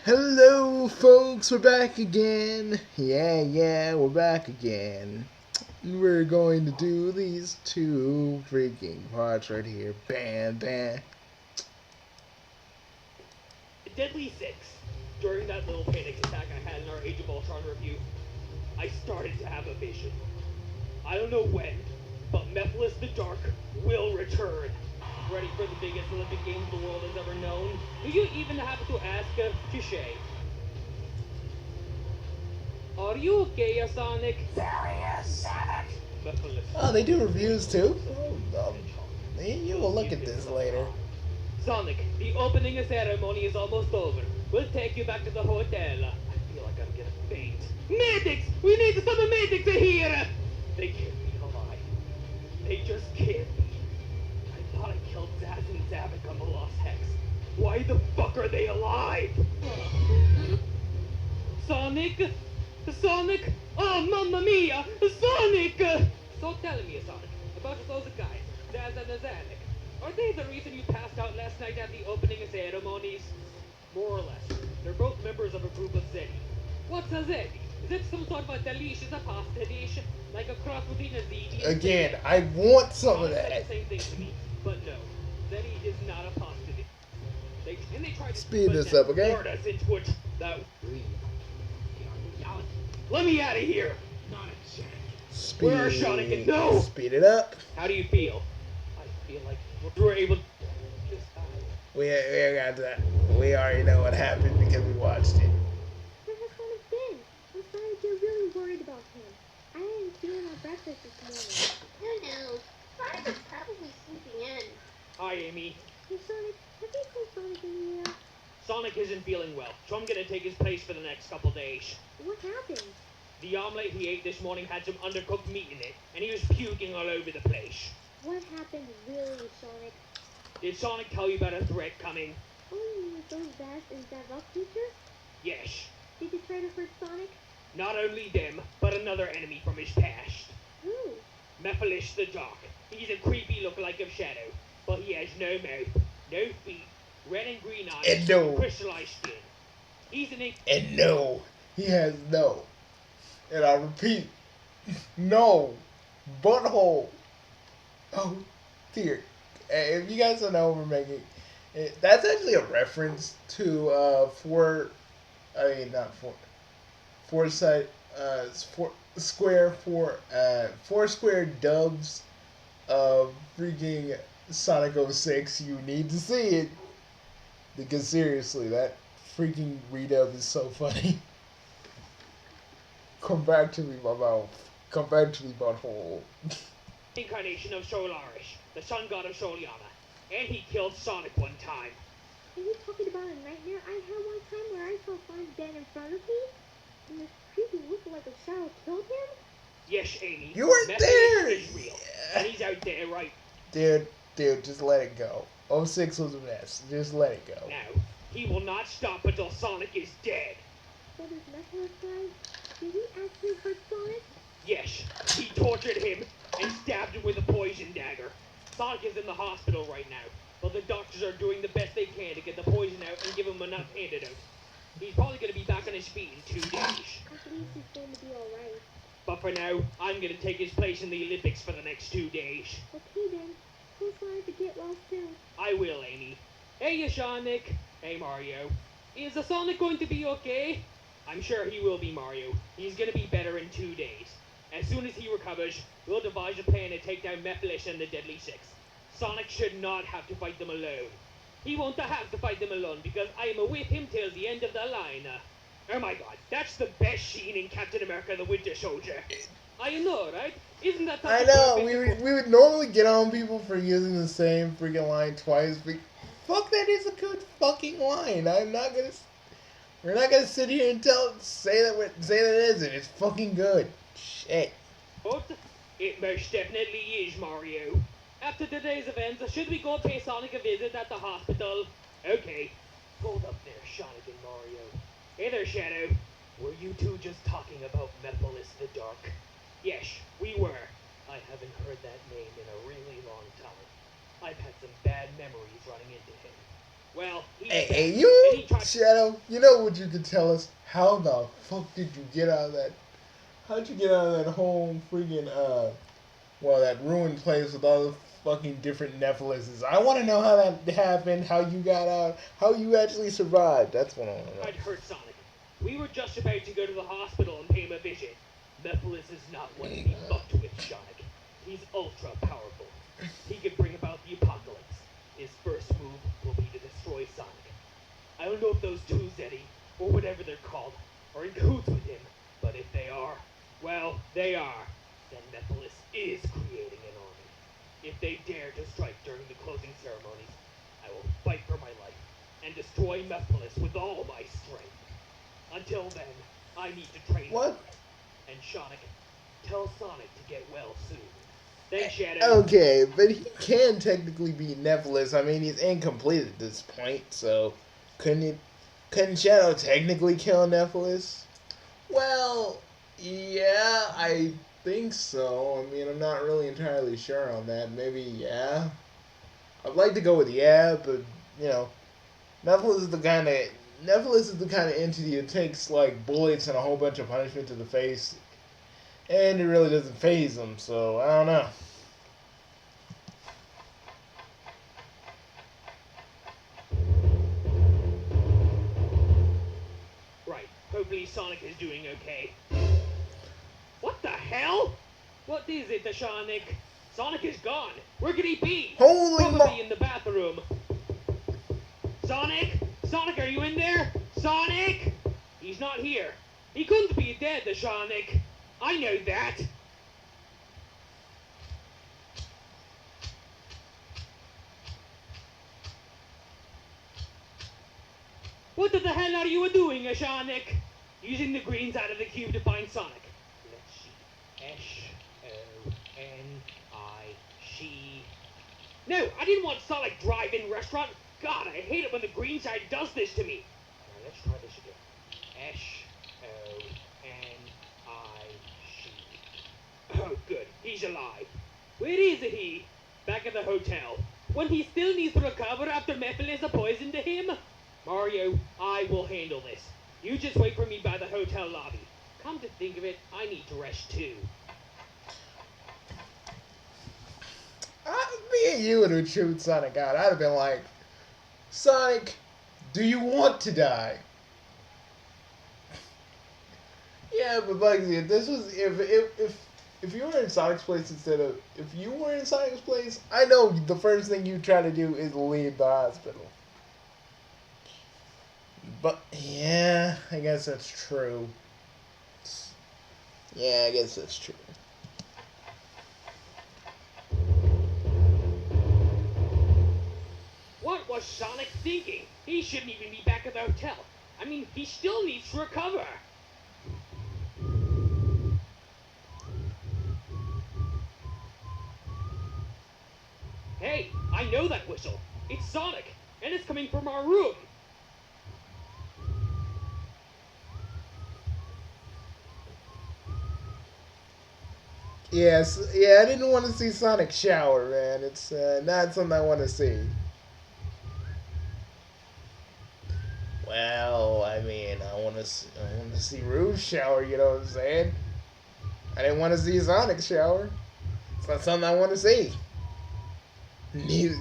Hello, folks, we're back again. Yeah, we're back again. We're going to do these two freaking parts right here. Bam, bam. Deadly Six. During that little panic attack I had in our Age of Ultron review, I started to have a vision. I don't know when, but Mephiles the Dark will return. Ready for the biggest Olympic Games the world has ever known? Do you even have to ask Touche? Are you okay, Sonic? Various Sonic. Mephiles. Oh, they do reviews too? You will look at this later. Sonic, the opening ceremony is almost over. We'll take you back to the hotel. I feel like I'm gonna faint. Medics! We need some medics here! They can't be alive. They just can't be. I thought I killed Zaz and Zavik on the Lost Hex. Why the fuck are they alive? Sonic? Sonic? Oh, mamma mia! Sonic! So tell me, Sonic, about those guys, Zaz and Zavik. Are they the reason you passed out last night at the opening ceremonies? More or less. They're both members of a group of Zeddy. What's a Zeddy? Is it some sort of a delicious pasta dish? Like a cross between a ziti and Again, Zeddy? I want some of Sonic said that. the same thing to me, but no. Zeddy is not a pasta dish. They tried to Speed put this that up, okay? word us into it. That... Let me out of here! Not a chance. Speed. Where are Sonic and... No! Speed it up. How do you feel? I feel like we were able to just die. We got that. We already know what happened because we watched it. Where has Sonic been? I'm starting to get really worried about him. I didn't see him at breakfast this morning. Who knows? Sonic is probably sleeping in. Hi, Amy. Hey Sonic, have you seen Sonic in here? Sonic isn't feeling well, so I'm gonna take his place for the next couple days. What happened? The omelet he ate this morning had some undercooked meat in it, and he was puking all over the place. What happened really, Sonic? Did Sonic tell you about a threat coming? Oh, you mean with those Bass and that rock creature? Yes. Did you try to hurt Sonic? Not only them, but another enemy from his past. Who? Mephiles the Dark. He's a creepy lookalike of Shadow, but he has no mouth, no feet, red and green eyes, And no. crystallized skin. He's an And no, he has no. And I repeat, no. Butthole. Oh, dear. If you guys don't know what we're making, that's actually a reference to four square dubs of freaking Sonic 06. You need to see it. Because seriously, that freaking redub is so funny. Come back to me, my mouth. Come back to me, butthole. incarnation of Solarish, the sun god of Soliana, and he killed Sonic one time. Are you talking about a nightmare I had one time where I saw Sonic dead in front of me? And this creepy lookalike of Shadow killed him? Yes, Amy. You weren't Mephiles there! is real, and he's out there right Dude, just let it go. 06 was a mess. Just let it go. now. He will not stop until Sonic is dead. So this Mephiles guy, did he actually hurt Sonic? Yes, he tortured him and stabbed him with a poison dagger. Sonic is in the hospital right now, but the doctors are doing the best they can to get the poison out and give him enough antidote. He's probably going to be back on his feet in 2 days. At least he's going to be alright. But for now, I'm going to take his place in the Olympics for the next 2 days. Okay then. Tell Sonic to get well soon. I will, Amy. Hey, Sonic. Hey, Mario. Is the Sonic going to be okay? I'm sure he will be, Mario. He's going to be better in 2 days. As soon as he recovers, we'll devise a plan to take down Mephiles and the Deadly Six. Sonic should not have to fight them alone. He won't have to fight them alone because I am with him till the end of the line. Oh my god, that's the best scene in Captain America the Winter Soldier. I know, right? Isn't that I such a know, perfect- we would normally get on people for using the same freaking line twice, but fuck, that is a good fucking line. We're not gonna sit here and say that it isn't. It's fucking good. Shit. But it most definitely is, Mario. After today's events, should we go pay Sonic a visit at the hospital? Okay. Hold up there, Sonic and Mario. Hey there, Shadow. Were you two just talking about Mephiles the Dark? Yes, we were. I haven't heard that name in a really long time. I've had some bad memories running into him. Well, he Hey, did that, hey, and you, he tried. Shadow, you know what you could tell us? How the fuck did you get out of that? How'd you get out of that whole freaking, that ruined place with all the fucking different Nephilises? I want to know how that happened, how you got out, how you actually survived. That's what I want to know. I'd hurt Sonic. We were just about to go to the hospital and pay him a visit. Mephiles is not one to be fucked with, Sonic. He's ultra powerful. He could bring about the apocalypse. His first move will be to destroy Sonic. I don't know if those two Zeddy, or whatever they're called, are in cahoots with him, but if they are, well, they are. Then Mephiles is creating an army. If they dare to strike during the closing ceremonies, I will fight for my life and destroy Mephiles with all my strength. Until then, I need to train What? hard. And Sonic, tell Sonic to get well soon. Thanks, Shadow. Okay, but he can technically be Nephilis. I mean, he's incomplete at this point, so couldn't Shadow technically kill Nephilis? Well, yeah, I think so. I mean, I'm not really entirely sure on that. Maybe, yeah. I'd like to go with yeah, but, you know, Nephilis is the kind of entity that takes, like, bullets and a whole bunch of punishment to the face, and it really doesn't phase him, so I don't know. Right. Hopefully Sonic is doing okay. What the hell? What is it, Sonic? Sonic is gone. Where could he be? Holy Probably in the bathroom. Sonic? Sonic, are you in there? Sonic? He's not here. He couldn't be dead, Sonic. I know that. What the hell are you doing, Sonic? Using the green side of the cube to find Sonic. Let's see. S-O-N-I-C. No, I didn't want Sonic Drive-In Restaurant. God, I hate it when the green side does this to me. Now let's try this again. S-O-N-I-C. Oh, good. He's alive. Where is he? Back at the hotel. When he still needs to recover after Mephiles poisoned him? Mario, I will handle this. You just wait for me by the hotel lobby. Come to think of it, I need to rest too. Me and you would have chewed Sonic out. I'd have been like, Sonic, do you want to die? Yeah, but Bugsy, if this was if you were in Sonic's place if you were in Sonic's place, I know the first thing you try to do is leave the hospital. But yeah, I guess that's true. Yeah, I guess that's true. What was Sonic thinking? He shouldn't even be back at the hotel. I mean, he still needs to recover. Hey, I know that whistle. It's Sonic, and it's coming from our room. Yes, yeah, I didn't want to see Sonic shower, man. It's not something I want to see. Well, I mean, I want to see Rouge shower. You know what I'm saying? I didn't want to see Sonic shower. It's not something I want to see. Neither,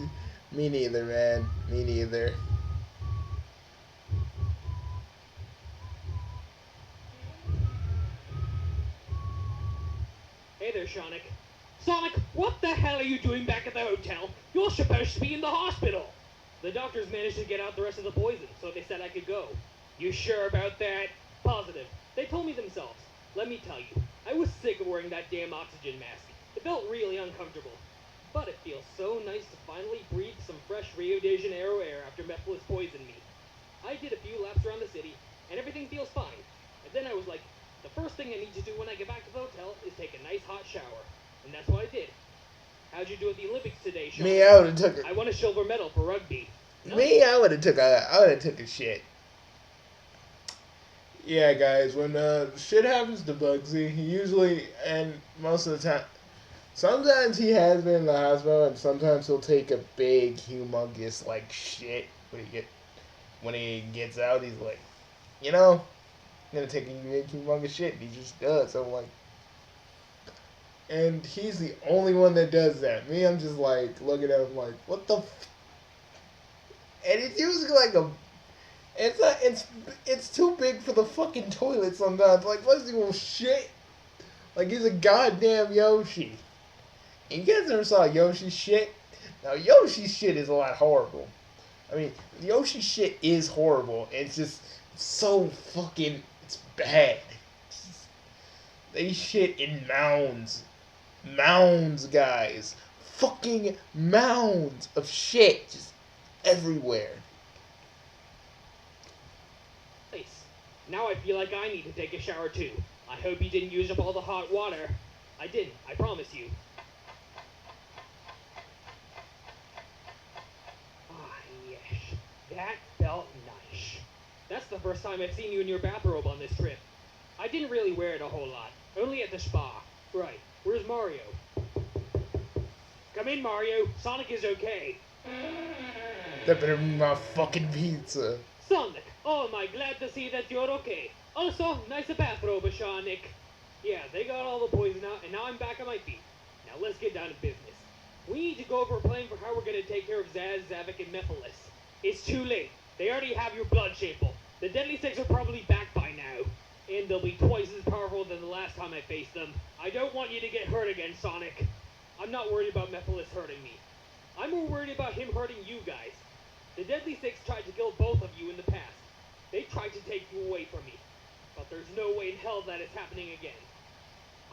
me neither, man. Me neither. Hey there, Sonic. Sonic, what the hell are you doing back at the hotel? You're supposed to be in the hospital. The doctors managed to get out the rest of the poison, so they said I could go. You sure about that? Positive. They told me themselves. Let me tell you, I was sick of wearing that damn oxygen mask. It felt really uncomfortable. But it feels so nice to finally breathe some fresh Rio de Janeiro air after Mephiles poisoned me. I did a few laps around the city, and everything feels fine. And then I was like, the first thing I need to do when I get back to the hotel is take a nice hot shower. And that's what I did. How'd you do at the Olympics today, Sean? Me, I would have took I won a silver medal for rugby. Me, I would have took a shit. Yeah, guys, when shit happens to Bugsy, he usually, and most of the time, sometimes he has been in the hospital, and sometimes he'll take a big, humongous, like, shit when he gets out, he's like, you know, I'm gonna take a humongous shit. And he just does. So I'm like, and he's the only one that does that. Me, I'm just like looking at him like, what the. And it's usually like a. It's not. It's too big for the fucking toilet sometimes. Like, what's he shit? Like he's a goddamn Yoshi. And you guys never saw Yoshi shit? Now Yoshi shit is a lot horrible. I mean, Yoshi shit is horrible. It's just so fucking. It's bad. They shit in mounds. Mounds, guys. Fucking mounds of shit just everywhere. Nice. Now I feel like I need to take a shower too. I hope you didn't use up all the hot water. I didn't, I promise you. Ah, yes. That felt nice. That's the first time I've seen you in your bathrobe on this trip. I didn't really wear it a whole lot. Only at the spa. Right. Where's Mario? Come in, Mario. Sonic is okay. That better be my fucking pizza. Sonic, oh, am I glad to see that you're okay. Also, nice bathrobe, Sonic. Yeah, they got all the poison out, and now I'm back on my feet. Now let's get down to business. We need to go over a plan for how we're gonna take care of Zaz, Zavok, and Mephiles. It's too late. They already have your blood sample. The Deadly Six are probably back by now. And they'll be twice as powerful than the last time I faced them. I don't want you to get hurt again, Sonic. I'm not worried about Mephiles hurting me. I'm more worried about him hurting you guys. The Deadly Six tried to kill both of you in the past. They tried to take you away from me. But there's no way in hell that is happening again.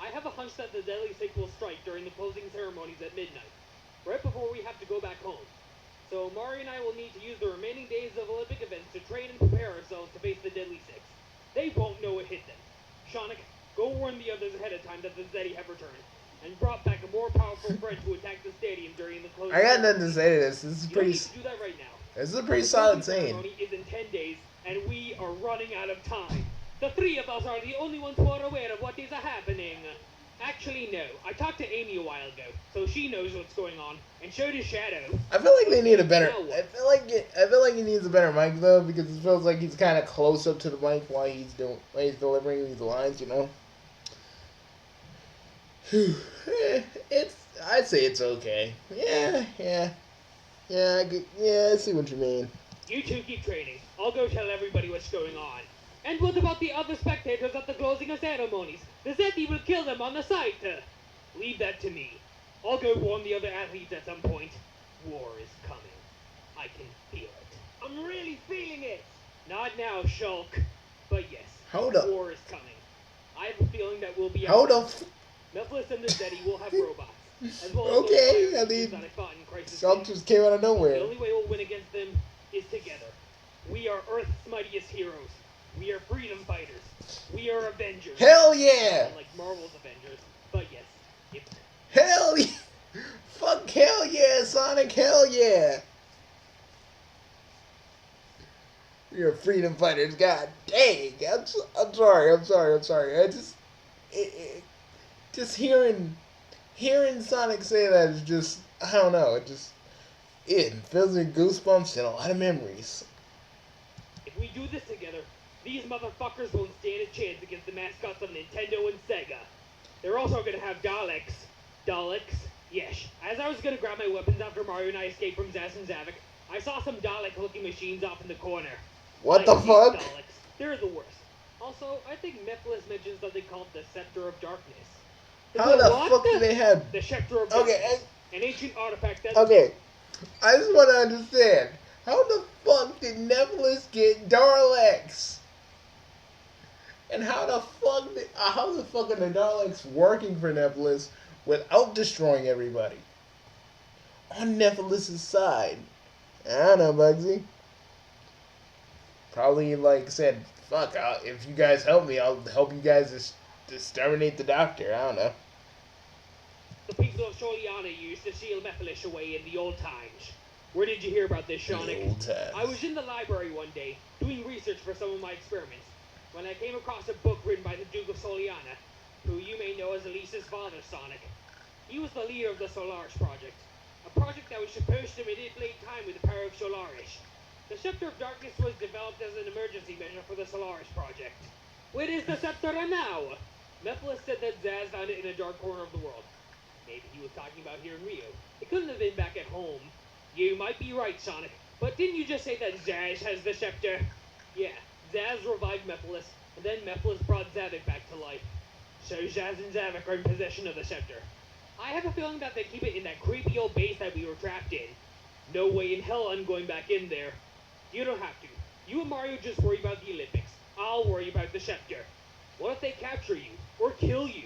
I have a hunch that the Deadly Six will strike during the closing ceremonies at midnight, right before we have to go back home. So Mario and I will need to use the remaining days of Olympic events to train and prepare ourselves to face the Deadly Six. They won't know it hit them. Sonic, go warn the others ahead of time that the Zeddy have returned, and brought back a more powerful friend to attack the stadium during the closing. I got nothing to say to this. This is You don't pretty. need to do that right now. This is a pretty The solid closing scene. ceremony is in 10 days, and we are running out of time. The three of us are the only ones who are aware of what is happening. Actually, no. I talked to Amy a while ago, so she knows what's going on, and so does Shadow. I feel like they need a better. Now what? I feel like he needs a better mic though, because it feels like he's kind of close up to the mic while he's delivering these lines. You know. I'd say it's okay. Yeah. I see what you mean. You two keep training. I'll go tell everybody what's going on. And what about the other spectators at the closing of ceremonies? The Zeti will kill them on the site. Leave that to me. I'll go warn the other athletes at some point. War is coming. I can feel it. I'm really feeling it. Not now, Shulk. But yes, Hold up. war is coming. I have a feeling that we'll be Hold up. Mephiles and the Zeti will have robots. As well as Okay, those I mean, that I fought in Crisis Shulk King. just came out of The nowhere. only way we'll win against them is together. We are Earth's mightiest heroes. We are freedom fighters. We are Avengers. Hell yeah! Like Marvel's Avengers. But yes, if Hell yeah! Fuck hell yeah, Sonic! Hell yeah! You're freedom fighters. God dang! I'm sorry. I just hearing Sonic say that is just, I don't know. It fills me with goosebumps and a lot of memories. if we do this together, these motherfuckers won't stand a chance against the mascots of Nintendo and Sega. They're also gonna have Daleks. Daleks? Yes. As I was gonna grab my weapons after Mario and I escaped from Zaz and Zavok, I saw some Dalek-looking machines off in the corner. What I the hate fuck? Daleks. They're the worst. Also, I think Mephiles mentioned something called the Scepter of Darkness. How the what? fuck do they have? The Scepter of Okay, Darkness. An ancient artifact that... Okay, I just want to understand. How the fuck did Nephilis get Daleks? And how the fuck are the Daleks working for Nephilis without destroying everybody? On Nephilis' side. I don't know, Bugsy. Probably said, fuck, if you guys help me, I'll help you guys exterminate the Doctor. I don't know. The people of Soliana used to seal Mephiles away in the old times. Where did you hear about this, Sonic? The old times. I was in the library one day, doing research for some of my experiments, when I came across a book written by the Duke of Soliana, who you may know as Elisa's father, Sonic. He was the leader of the Solaris Project, a project that was supposed to manipulate time with the power of Solaris. The Scepter of Darkness was developed as an emergency measure for the Solaris project. Where is the Scepter now? Mephiles said that Zaz found it in a dark corner of the world. Maybe he was talking about here in Rio. It couldn't have been back at home. You might be right, Sonic. But didn't you just say that Zaz has the Scepter? Yeah, Zaz revived Mephiles, and then Mephiles brought Zavik back to life. So Zaz and Zavik are in possession of the Scepter. I have a feeling that they keep it in that creepy old base that we were trapped in. No way in hell I'm going back in there. You don't have to. You and Mario just worry about the Olympics. I'll worry about the Scepter. What if they capture you? Or kill you?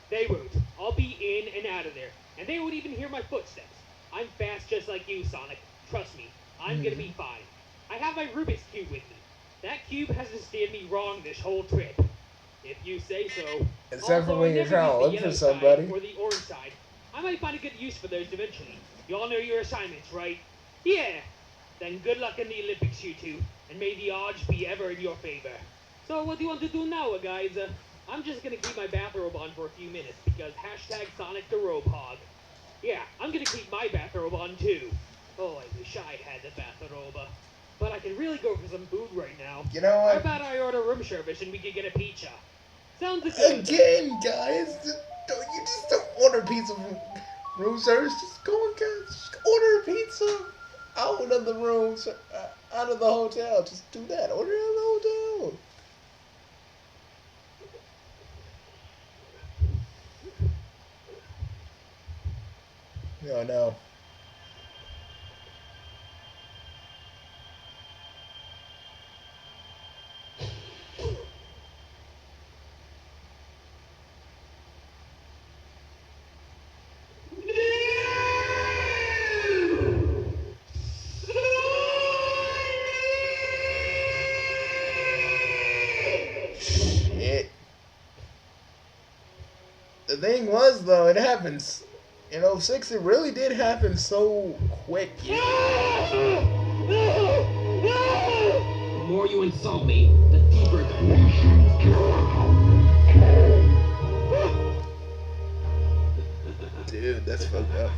They won't. I'll be in and out of there. And they won't even hear my footsteps. I'm fast just like you, Sonic. Trust me. I'm gonna be fine. I have my Rubik's Cube with me. That cube hasn't steered me wrong this whole trip. If you say so. Except for Also, when I you're never trying to used the look for yellow somebody. side or the orange side. I might find a good use for those eventually. You all know your assignments, right? Yeah. Then good luck in the Olympics, you two. And may the odds be ever in your favor. So what do you want to do now, guys? I'm just gonna keep my bathrobe on for a few minutes because hashtag Sonic the Robe Hog. Yeah, I'm gonna keep my bathrobe on too. Oh, I wish I had the bathrobe. But I could really go for some food right now. You know How what? about I order room service and we could get a pizza? Sounds good. Again, guys, you just don't order pizza from room service. Just go and just order a pizza out of the room, out of the hotel. Just do that. Order it out of the hotel. No, no. Shit. The thing was, though, it happens. In '06, it really did happen so quick. The more you insult me, the deeper Dude, that's fucked up.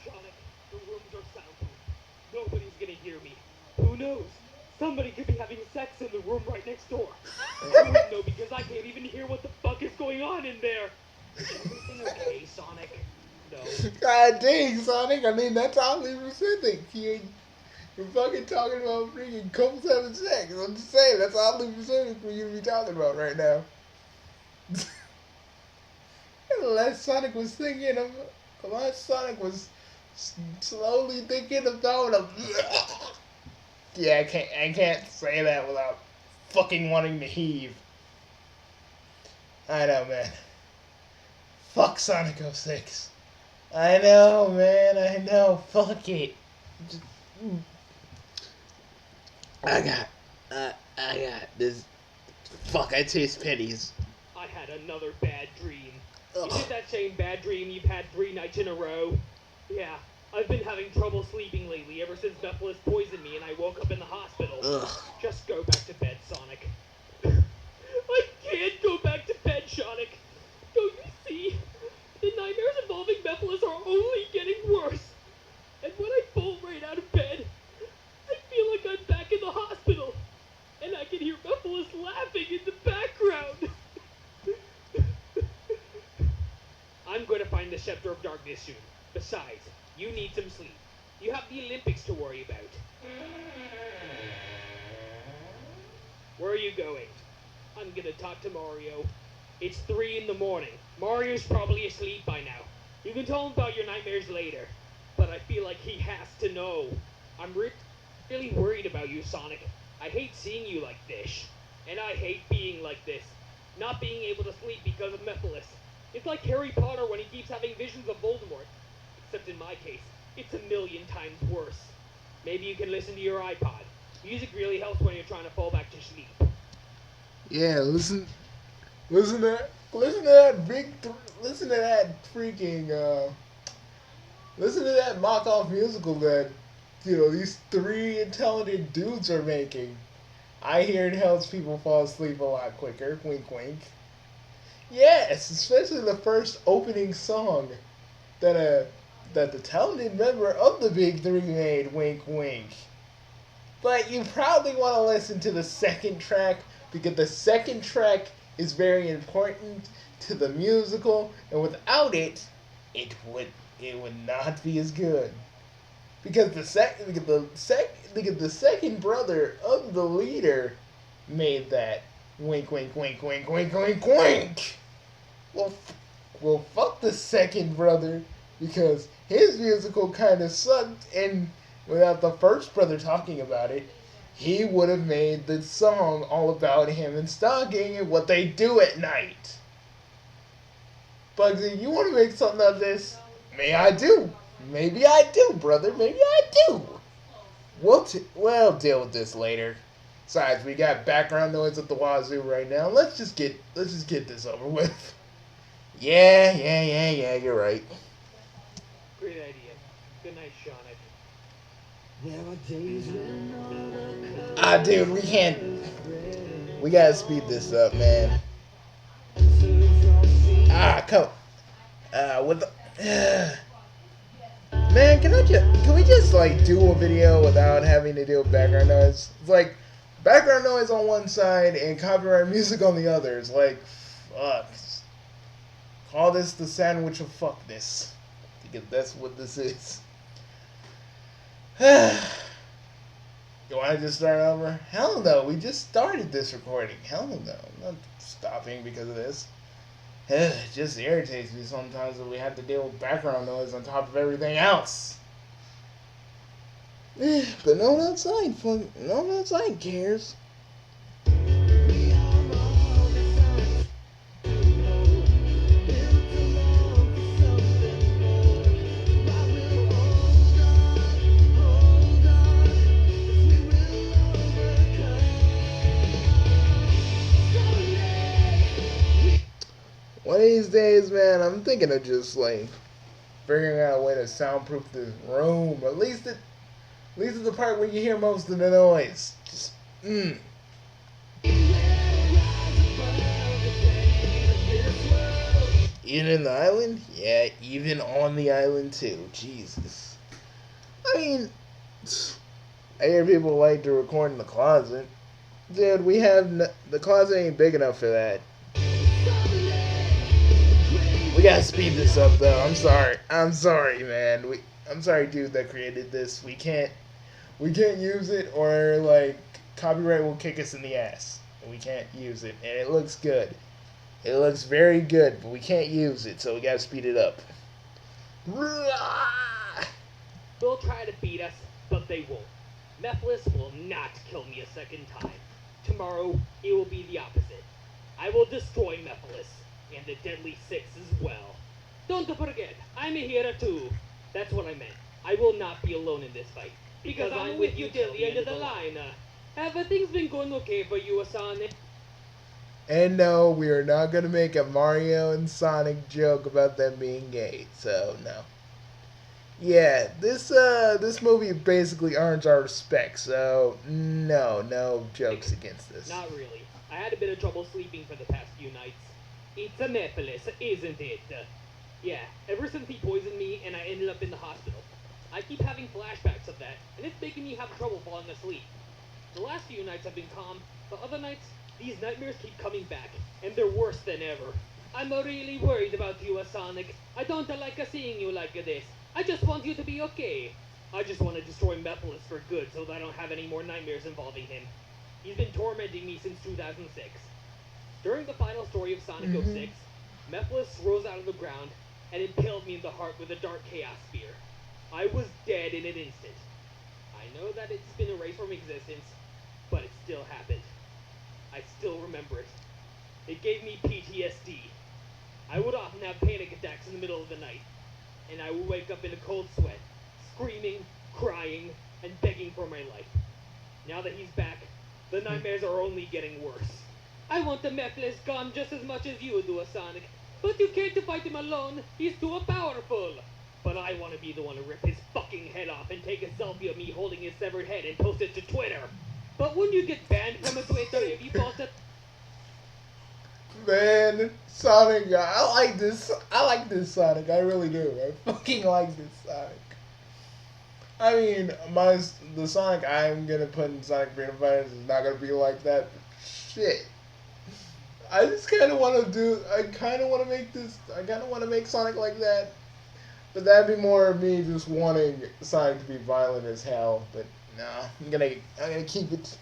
Sonic, the rooms are soundproof. Nobody's gonna hear me. Who knows? Somebody could be having sex in the room right next door. I wouldn't know because I can't even hear what the fuck is going on in there. Is everything okay, Sonic? No. God dang, Sonic. I mean, that's oddly specific. You're fucking talking about freaking couples having sex. I'm just saying, that's oddly specific for you to be talking about right now. Unless Sonic was thinking of, unless Sonic was slowly thinking about a. Yeah, I can't say that without fucking wanting to heave. I know, man. Fuck Sonic 06. I know, man. I know. Fuck it. Just, I got this. Fuck, I taste pennies. I had another bad dream. Ugh. Is it that same bad dream you've had 3 nights in a row? Yeah, I've been having trouble sleeping lately ever since Mephiles poisoned me and I woke up in the hospital. Ugh. Just go back to bed, Sonic. I can't go back to bed, Sonic. Don't you see? The nightmares involving Mephiles are only getting worse. And when I bolt right out of bed, I feel like I'm back in the hospital. And I can hear Mephiles laughing in the background. I'm going to find the Scepter of Darkness soon. Besides, you need some sleep. You have the Olympics to worry about. Where are you going? I'm gonna talk to Mario. It's 3 in the morning. Mario's probably asleep by now. You can tell him about your nightmares later. But I feel like he has to know. I'm really worried about you, Sonic. I hate seeing you like this. And I hate being like this. Not being able to sleep because of Mephiles. It's like Harry Potter when he keeps having visions of Voldemort. Except in my case, it's a million times worse. Maybe you can listen to your iPod. Music really helps when you're trying to fall back to sleep. Yeah, listen to that freaking, listen to that mock-off musical that, these 3 talented dudes are making. I hear it helps people fall asleep a lot quicker, wink wink. Yes, especially the first opening song that that the talented member of the Big Three made. Wink, wink. But you probably want to listen to the second track because the second track is very important to the musical, and without it, it would not be as good. Because the second brother of the leader made that. Wink, wink, wink, wink, wink, wink, wink. Well, well, fuck the second brother because his musical kind of sucked, and without the first brother talking about it, he would have made the song all about him and stalking and what they do at night. Bugsy, you want to make something of this? May I do? Maybe I do, brother. Maybe I do. We'll deal with this later. Besides, we got background noise at the wazoo right now. Let's just get this over with. Yeah. You're right. Great idea. Good night, Shanik. Ah, dude, we can't. We gotta speed this up, man. Come. With the. Man, can we just like do a video without having to deal with background noise? It's like background noise on one side and copyright music on the other. It's like, fuck. Call this the sandwich of fuckness. Because that's what this is. Do I just start over? Hell no, we just started this recording. Hell no, I'm not stopping because of this. It just irritates me sometimes that we have to deal with background noise on top of everything else. But no one outside cares. One of these days, man, I'm thinking of just like figuring out a way to soundproof this room. At least at the part where you hear most of the noise. Just Even in the island? Yeah, even on the island too. Jesus. I mean, I hear people like to record in the closet. Dude, the closet ain't big enough for that. We gotta speed this up though. I'm sorry, man. I'm sorry, dude, that created this. We can't use it, or like copyright will kick us in the ass. We can't use it, and it looks good. It looks very good, but we can't use it, so we gotta speed it up. They'll try to beat us, but they won't. Mephiles will not kill me a second time. Tomorrow, it will be the opposite. I will destroy Mephiles, and the Deadly Six as well. Don't forget, I'm a hero too. That's what I meant. I will not be alone in this fight. Because I'm with you till the end of the line. Have things been going okay for you, Asane? And no, we are not gonna make a Mario and Sonic joke about them being gay, so no. Yeah, this movie basically earns our respect, so no jokes against this. Not really. I had a bit of trouble sleeping for the past few nights. It's a Mephiles, isn't it? Yeah, ever since he poisoned me and I ended up in the hospital. I keep having flashbacks of that, and it's making me have trouble falling asleep. The last few nights have been calm, but other nights, these nightmares keep coming back, and they're worse than ever. I'm really worried about you, Sonic. I don't like seeing you like this. I just want you to be okay. I just want to destroy Mephiles for good so that I don't have any more nightmares involving him. He's been tormenting me since 2006. During the final story of Sonic 06, Mephiles rose out of the ground and impaled me in the heart with a dark chaos spear. I was dead in an instant. I know that it's been erased from existence, but it still happened. I still remember it. It gave me PTSD. I would often have panic attacks in the middle of the night, and I would wake up in a cold sweat, screaming, crying, and begging for my life. Now that he's back, the nightmares are only getting worse. I want the Mephiles gone just as much as you do, Sonic. But you can't fight him alone. He's too powerful. But I want to be the one to rip his fucking head off and take a selfie of me holding his severed head and post it to Twitter. But when you get banned from Twitter if you post it... Man, Sonic, I like this. I like this Sonic. I really do. I fucking like this Sonic. I mean, the Sonic I'm gonna put in Sonic Freedom Fighters is not gonna be like that. But shit, I just kind of want to do. I kind of want to make this. I kind of want to make Sonic like that. But that'd be more of me just wanting Sonic to be violent as hell. But no, I'm gonna keep it.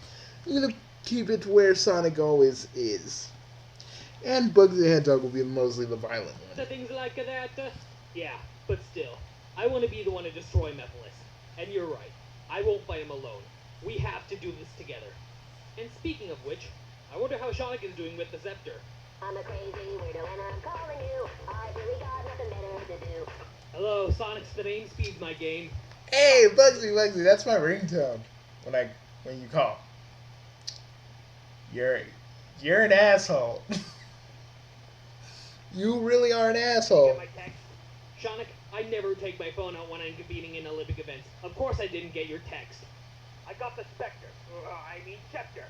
I'm gonna keep it where Sonic always is. And Bugs the Hedgehog will be mostly the violent one. Things like that. Yeah, but still, I want to be the one to destroy Mephiles. And you're right. I won't fight him alone. We have to do this together. And speaking of which, I wonder how Sonic is doing with the Scepter. I'm a crazy weirdo and I'm calling you. I really got nothing better to do. Hello, Sonic's the name speeds my game. Hey, Bugsy, that's my ringtone when you call. You're an asshole. You really are an asshole. Get my text? Sonic, I never take my phone out when I'm competing in Olympic events. Of course I didn't get your text. I got the Spectre. Scepter.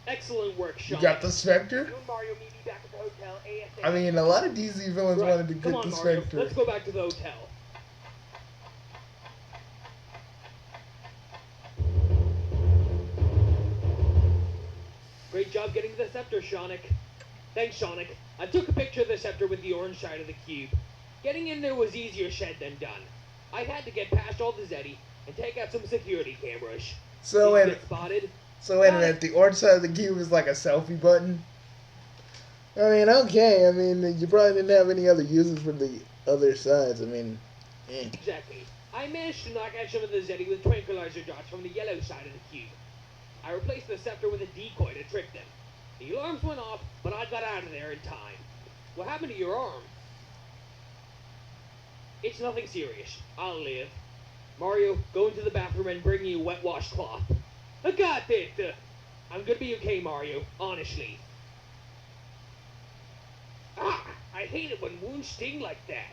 Excellent work, You Sonic. got the Spectre? You and Mario meet me back at the hotel ASAP. I mean, a lot of DC villains Right. wanted to Come get on, the Mario. Spectre. Let's go back to the hotel. Great job getting the Scepter, Sonic. Thanks, Sonic. I took a picture of the Scepter with the orange side of the cube. Getting in there was easier said than done. I had to get past all the Zeddy and take out some security cameras. So Did you and get spotted? at the orange side of the cube is like a selfie button. I mean, okay. I mean, you probably didn't have any other uses for the other sides. I mean, Exactly. I managed to knock out some of the Zeddy with tranquilizer dots from the yellow side of the cube. I replaced the Scepter with a decoy to trick them. The alarms went off, but I got out of there in time. What happened to your arm? It's nothing serious. I'll live. Mario, go into the bathroom and bring me a wet washcloth. I got it! I'm gonna be okay, Mario. Honestly. Ah! I hate it when wounds sting like that.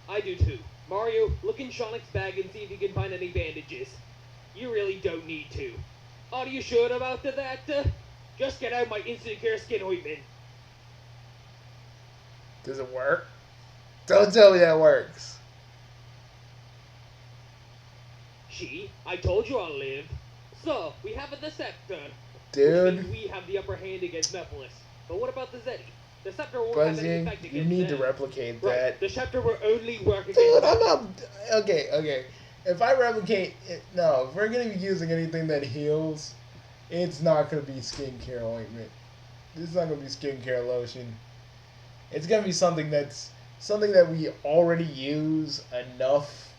I do too. Mario, look in Sonic's bag and see if you can find any bandages. You really don't need to. Are you sure about that? Just get out my instant care skin ointment. does it work? Don't tell me that works. I told you I'll live. So, we have the Scepter. Which Dude, means we have the upper hand against Mephiles. But what about the Zeddy? The Scepter won't have any Bugsy, effect you against need to them. replicate Right, that. the Scepter will only work against Dude, I'm Mephiles. not. Okay. If I replicate it, no, if we're gonna be using anything that heals, it's not gonna be skincare ointment. This is not gonna be skincare lotion. It's gonna be something that we already use enough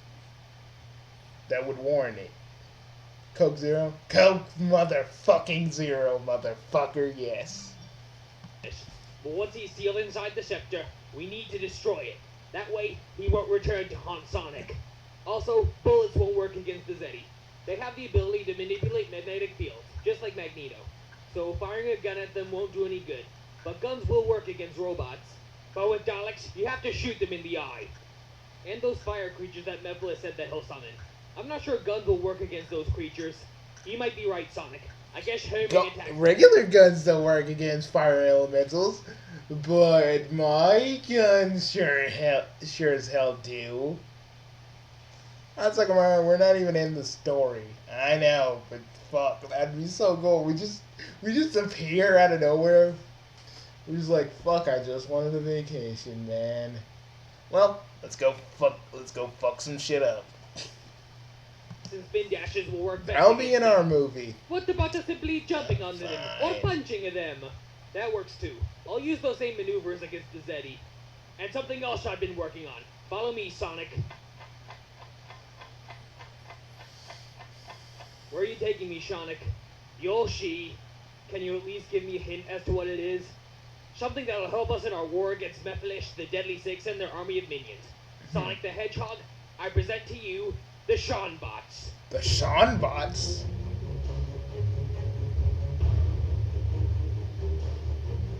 that would warrant it. Coke Zero? Coke motherfucking Zero, motherfucker, yes. But once he's sealed inside the Scepter, we need to destroy it. That way, he won't return to haunt Sonic. Also, bullets won't work against the Zeddy. They have the ability to manipulate magnetic fields, just like Magneto. So firing a gun at them won't do any good. But guns will work against robots. But with Daleks, you have to shoot them in the eye. And those fire creatures that Mephiles said that he'll summon. I'm not sure guns will work against those creatures. You might be right, Sonic. I guess homing attacks... Regular guns don't work against fire elementals, but my guns sure as hell do. That's like, we're not even in the story. I know, but fuck, that'd be so cool. We just appear out of nowhere. We're just like, fuck, I just wanted a vacation, man. Well, let's go fuck some shit up. And spin dashes will work better. I'll be in against our them. movie. What about just simply jumping onto them or Fine. punching them? That works too. I'll use those same maneuvers against the Zeddy. And something else I've been working on. Follow me, Sonic. Where are you taking me, Sonic? Yoshi. Can you at least give me a hint as to what it is? Something that'll help us in our war against Mephiles, the Deadly Six, and their army of minions. Sonic the Hedgehog, I present to you the Seanbots. The Sean bots.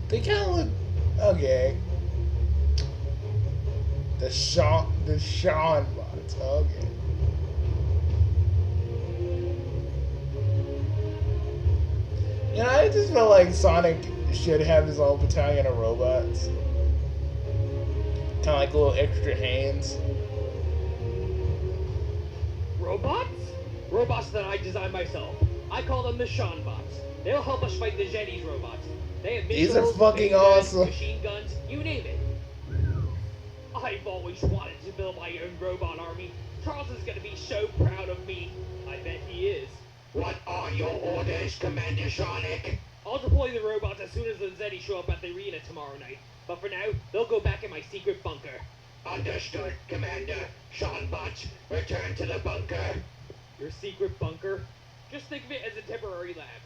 They kind of look okay. The Sean bots. Okay. You know, I just feel like Sonic should have his own battalion of robots. Kind of like little extra hands. Robots? Robots that I designed myself. I call them the Seanbots. They'll help us fight the Jenny's robots. They have These are missiles, fucking lasers, awesome. machine guns, you name it. I've always wanted to build my own robot army. Charles is gonna be so proud of me. I bet he is. What are your orders, Commander Sonic? I'll deploy the robots as soon as the Zeddy show up at the arena tomorrow night. But for now, they'll go back in my secret bunker. Understood, Commander. Seanbots, return to the bunker. Your secret bunker? Just think of it as a temporary lab.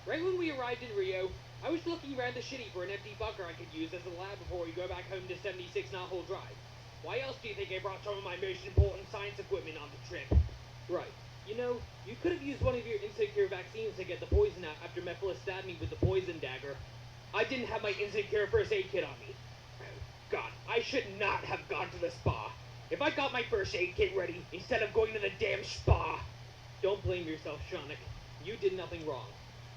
Right when we arrived in Rio, I was looking around the city for an empty bunker I could use as a lab before we go back home to 76 Knothole Drive. Why else do you think I brought some of my most important science equipment on the trip? Right. You know, you could have used one of your Insecure vaccines to get the poison out after Mephiles stabbed me with the poison dagger. I didn't have my Insecure first aid kit on me. God, I should not have gone to the spa. If I got my first aid kit ready instead of going to the damn spa. Don't blame yourself, Sonic. You did nothing wrong.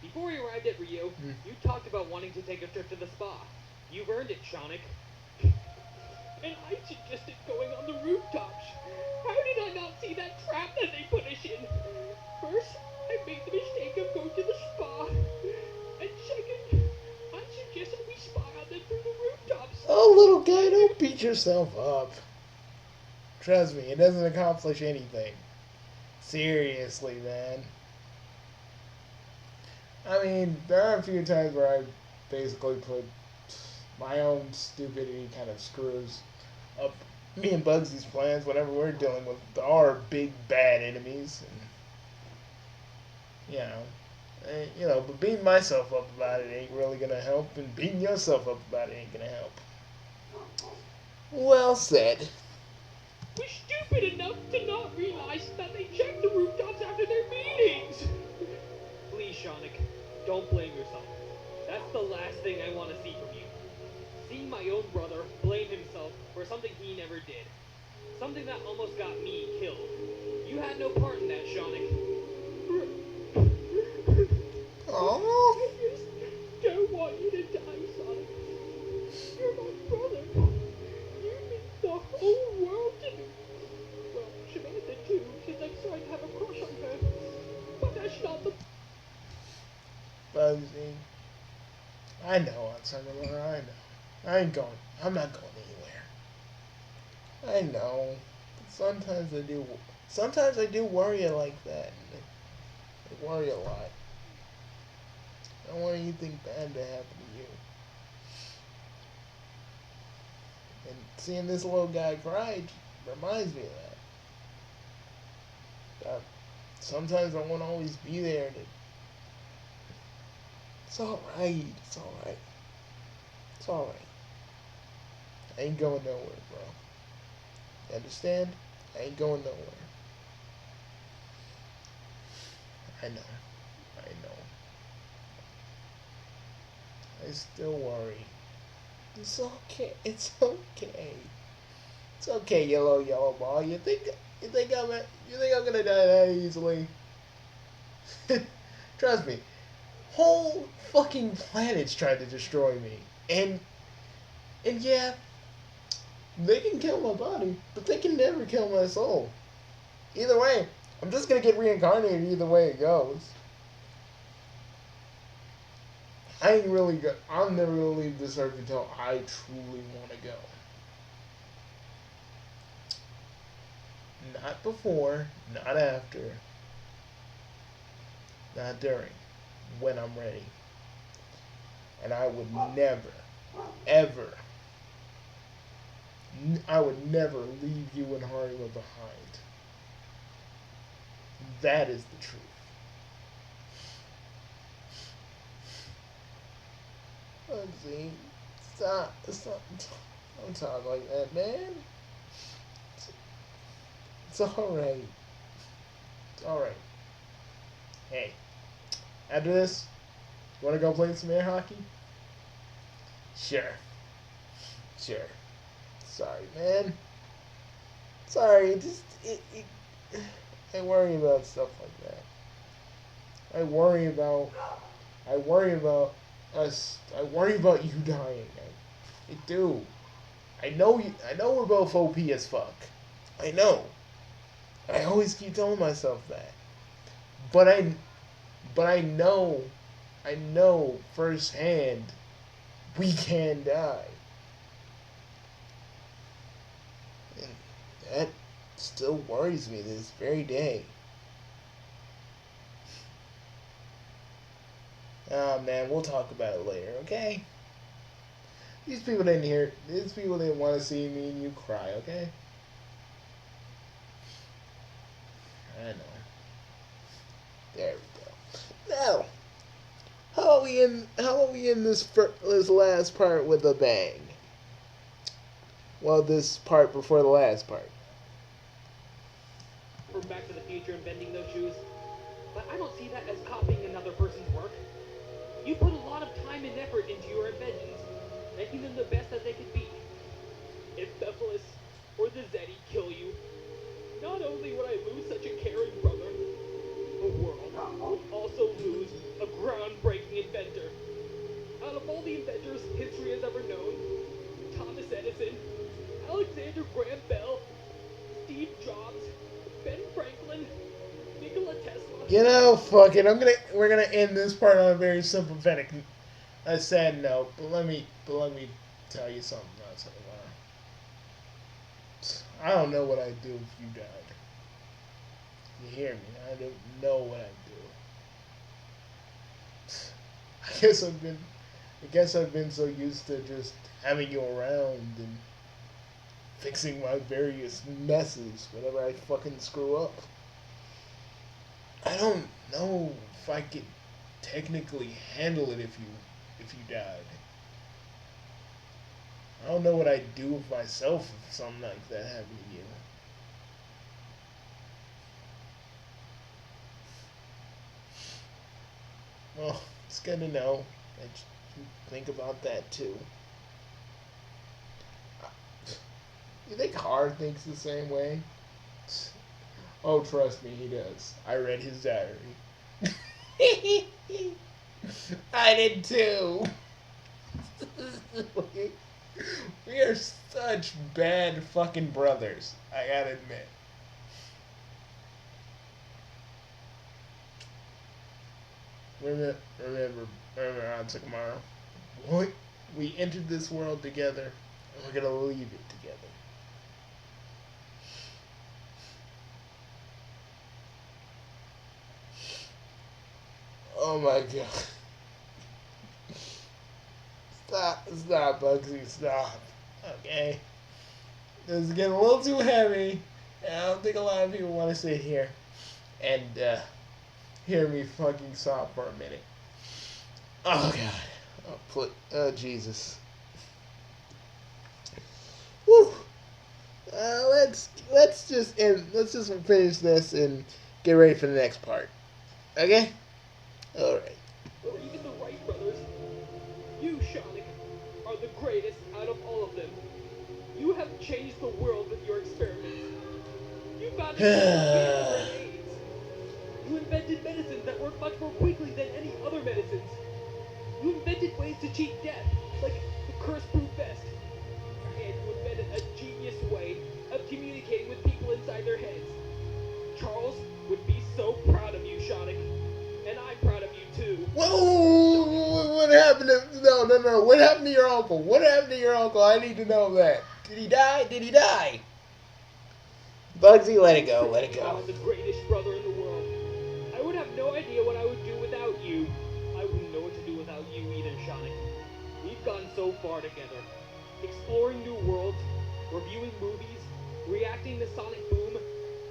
Before we arrived at Rio, you talked about wanting to take a trip to the spa. You've earned it, Sonic. And I suggested going on the rooftops. How did I not see that trap that they put us in? First, I made the mistake of going to the spa. And second, I suggested we spy on them through the rooftops. Oh, little guy, don't beat yourself up. Trust me, it doesn't accomplish anything. Seriously, man. I mean, there are a few times where I basically put my own stupidity kind of screws up me and Bugsy's plans whenever we're dealing with our big bad enemies. And, but beating myself up about it ain't really gonna help, and beating yourself up about it ain't gonna help. Well said. We're stupid enough to not realize that they check the rooftops after their meetings. Please, Sonic, don't blame yourself. That's the last thing I want to see from you. Seeing my own brother blame himself for something he never did. Something that almost got me killed. You had no part in that, Sonic. Oh. I just don't want you to die, Sonic. You're my brother. You mean the whole world to me. Well, Samantha too, since I'm starting to have a crush on her. But that's not the... Bugsy. I know, Aunt Summerlin, I know. I'm not going anywhere. I know. But sometimes I do worry like that. I worry a lot. I don't want anything bad to happen to you. And seeing this little guy cry reminds me of that. Sometimes I won't always be there. It's alright. It's alright. It's alright. I ain't going nowhere, bro. You understand? I ain't going nowhere. I know. I still worry. It's okay. It's okay. It's okay, yellow ball. You think I'm gonna die that easily? Trust me. Whole fucking planets tried to destroy me. And yeah, they can kill my body, but they can never kill my soul. Either way, I'm just gonna get reincarnated either way it goes. I'm never gonna leave this earth until I truly wanna go. Not before, not after, not during, when I'm ready. And I would never, ever, leave you and Harima behind. That is the truth. Bugsy, stop, don't talk like that, man. It's alright. It's alright. Hey, after this, you wanna go play some air hockey? Sure. Sorry, man. Sorry, I worry about stuff like that. I worry about I worry about us. I worry about you dying. I do. I know you. I know we're both OP as fuck. I know. I always keep telling myself that. But I know. I know firsthand. We can die. And that still worries me this very day. Oh man, we'll talk about it later, okay? These people didn't hear. These people didn't want to see me and you cry, okay? I know. There we go. Now, how are we in this last part with a bang? Well, this part before the last part. From Back to the Future inventing those shoes, but I don't see that as copying another person's work. You put a lot of time and effort into your inventions, making them the best that they could be. If Bephalis or the Zeti kill you, not only would I lose such a caring brother, the world would also lose a groundbreaking inventor. Out of all the inventors history has ever known, Thomas Edison, Alexander Graham Bell, Steve Jobs, Ben Franklin, Nikola Tesla. You know, fuck it. We're gonna end this part on a very sympathetic, a sad note. But let me tell you something else. I don't know what I'd do if you died. You hear me? I don't know what I'd do. I guess I've been so used to just having you around and fixing my various messes whenever I fucking screw up. I don't know if I could technically handle it if you died. I don't know what I'd do with myself if something like that happened to you. Well, it's good to know that you think about that too. You think Hard thinks the same way? Oh, trust me, he does. I read his diary. I did too. We are such bad fucking brothers, I gotta admit. Remember on tomorrow. We entered this world together, and we're gonna leave it together. Oh my god. Stop, Bugsy, stop. Okay. This is getting a little too heavy. And I don't think a lot of people want to sit here and hear me fucking sob for a minute. Oh god. Oh Jesus. Woo. Let's just finish this and get ready for the next part. Okay? Alright. Or even the Wright brothers. You, Sonic, are the greatest out of all of them. You have changed the world with your experiments. You got grenades. You invented medicines that work much more quickly than any other medicines. You invented ways to cheat death, like the curse-proof vest. And you invented a genius way of communicating with people inside their heads. Charles would be so proud of you, Sonic. And I'm proud of you too. Whoa! What happened to... No. What happened to your uncle? What happened to your uncle? I need to know that. Did he die? Bugsy, let it go. I'm the greatest brother in the world. I would have no idea what I would do without you. I wouldn't know what to do without you either, Sonic. We've gone so far together. Exploring new worlds, reviewing movies, reacting to Sonic Boom,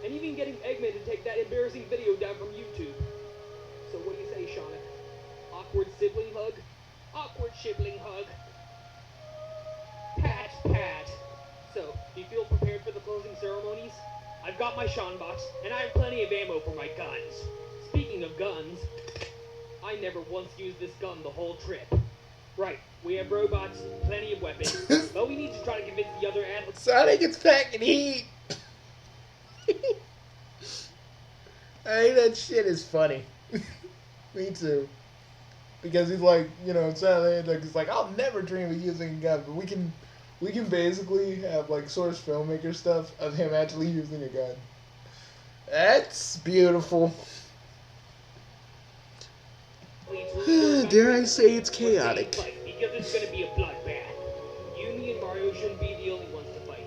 and even getting Eggman to take that embarrassing video down from YouTube. So what do you say, Sonic? Awkward sibling hug? Awkward sibling hug. Pat. So, do you feel prepared for the closing ceremonies? I've got my Sean box, and I have plenty of ammo for my guns. Speaking of guns, I never once used this gun the whole trip. Right, we have robots, plenty of weapons, but we need to try to convince the other adults. Sonic is packing heat. Hey, that shit is funny. Me too. because he's like, Sonic the Hedgehog's like, I'll never dream of using a gun, but we can basically have like source filmmaker stuff of him actually using a gun. That's beautiful. Dare I say it's chaotic. Because it's going to be a bloodbath. You, me, and Mario shouldn't be the only ones to fight.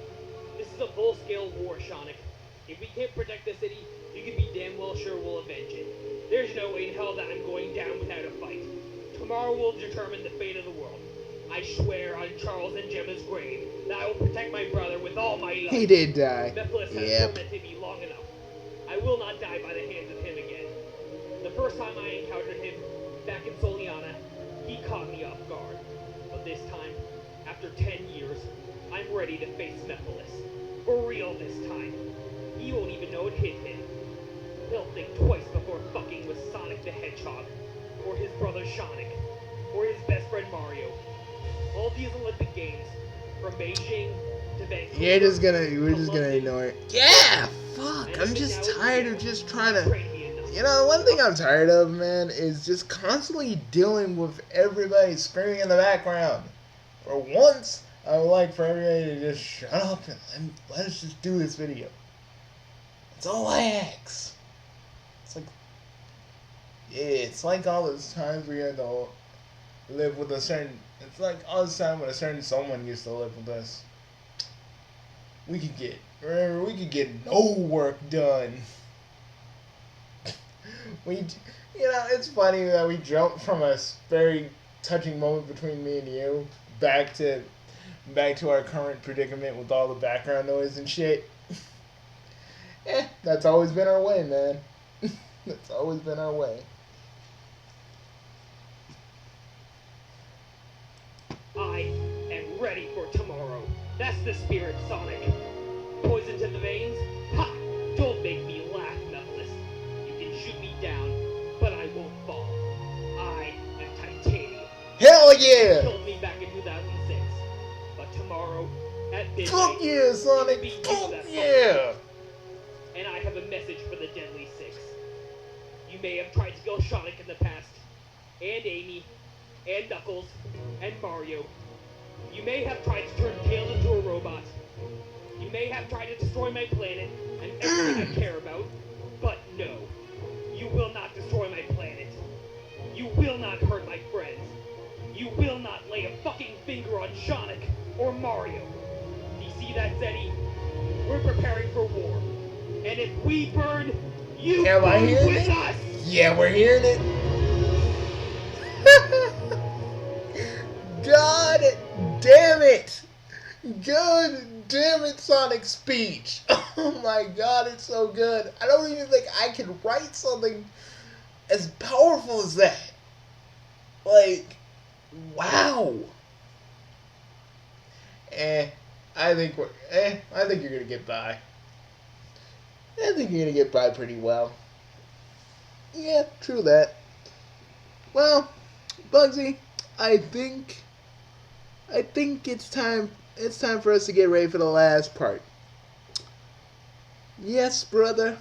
This is a full-scale war, Sonic. If we can't protect the city, you can be damn well sure we'll avenge it. There's no way in hell that I'm going down without a fight. Tomorrow will determine the fate of the world. I swear on Charles and Gemma's grave that I will protect my brother with all my life. He did die. Mephiles has Yep. tormented me long enough. I will not die by the hands of him again. The first time I encountered him, back in Soliana, he caught me off guard. But this time, after 10 years, I'm ready to face Mephiles. For real this time. He won't even know it hit him. He'll think twice before fucking with Sonic the Hedgehog, or his brother Sonic, or his best friend Mario. All these Olympic Games, from Beijing to Vancouver. We're just gonna London, ignore it. Yeah, fuck. I'm just tired of just trying to. One thing I'm tired of, man, is just constantly dealing with everybody screaming in the background. For once, I would like for everybody to just shut up and let us just do this video. That's all I ask. It's like all those times we had to live with a certain. It's like all this time when a certain someone used to live with us. We could get no work done. It's funny that we jumped from a very touching moment between me and you back to our current predicament with all the background noise and shit. That's always been our way, man. That's always been our way. I am ready for tomorrow. That's the spirit, Sonic. Poison to the veins? Ha! Don't make me laugh, Mephiles. You can shoot me down, but I won't fall. I am Titanium. Hell You yeah! killed me back in 2006. But tomorrow, at midnight, Fuck yeah, it will Sonic! be you Fuck that yeah! and I have a message for the Deadly Six. You may have tried to kill Sonic in the past, and Amy, and Knuckles, and Mario. You may have tried to turn Tails into a robot. You may have tried to destroy my planet and everything I care about, but no. You will not destroy my planet. You will not hurt my friends. You will not lay a fucking finger on Sonic or Mario. Do you see that, Zeddy? We're preparing for war. And if we burn, you Am I burn hearing with it? us! Yeah, we're hearing it. God damn it! God damn it, Sonic speech! Oh my god, it's so good. I don't even think I can write something as powerful as that. Like, wow. I think you're gonna get by. I think you're gonna get by pretty well. Yeah, true that. Well, Bugsy, I think it's time for us to get ready for the last part. Yes, brother.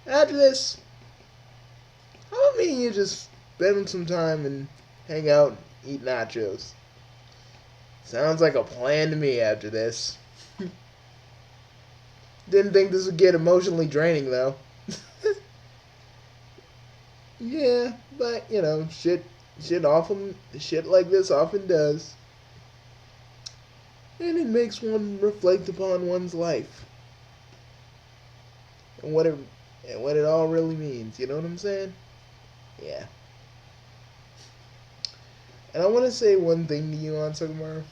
After this, how about me and you just spend some time and hang out and eat nachos? Sounds like a plan to me after this. Didn't think this would get emotionally draining though. Yeah, but shit like this often does. And it makes one reflect upon one's life. And what it all really means, you know what I'm saying? Yeah. And I want to say one thing to you, Ansugmaru.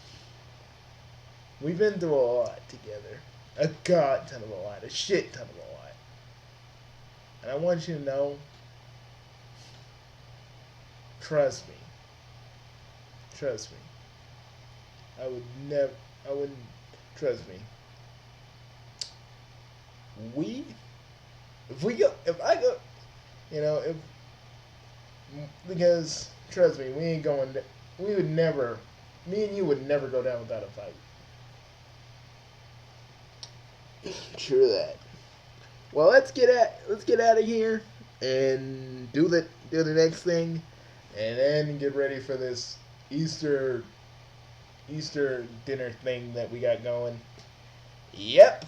We've been through a lot together. A god ton of a lot. A shit ton of a lot. And I want you to know, trust me. I wouldn't trust me. Because trust me, me and you would never go down without a fight. True that. Well, let's get out of here and do the next thing. And then get ready for this Easter dinner thing that we got going. Yep.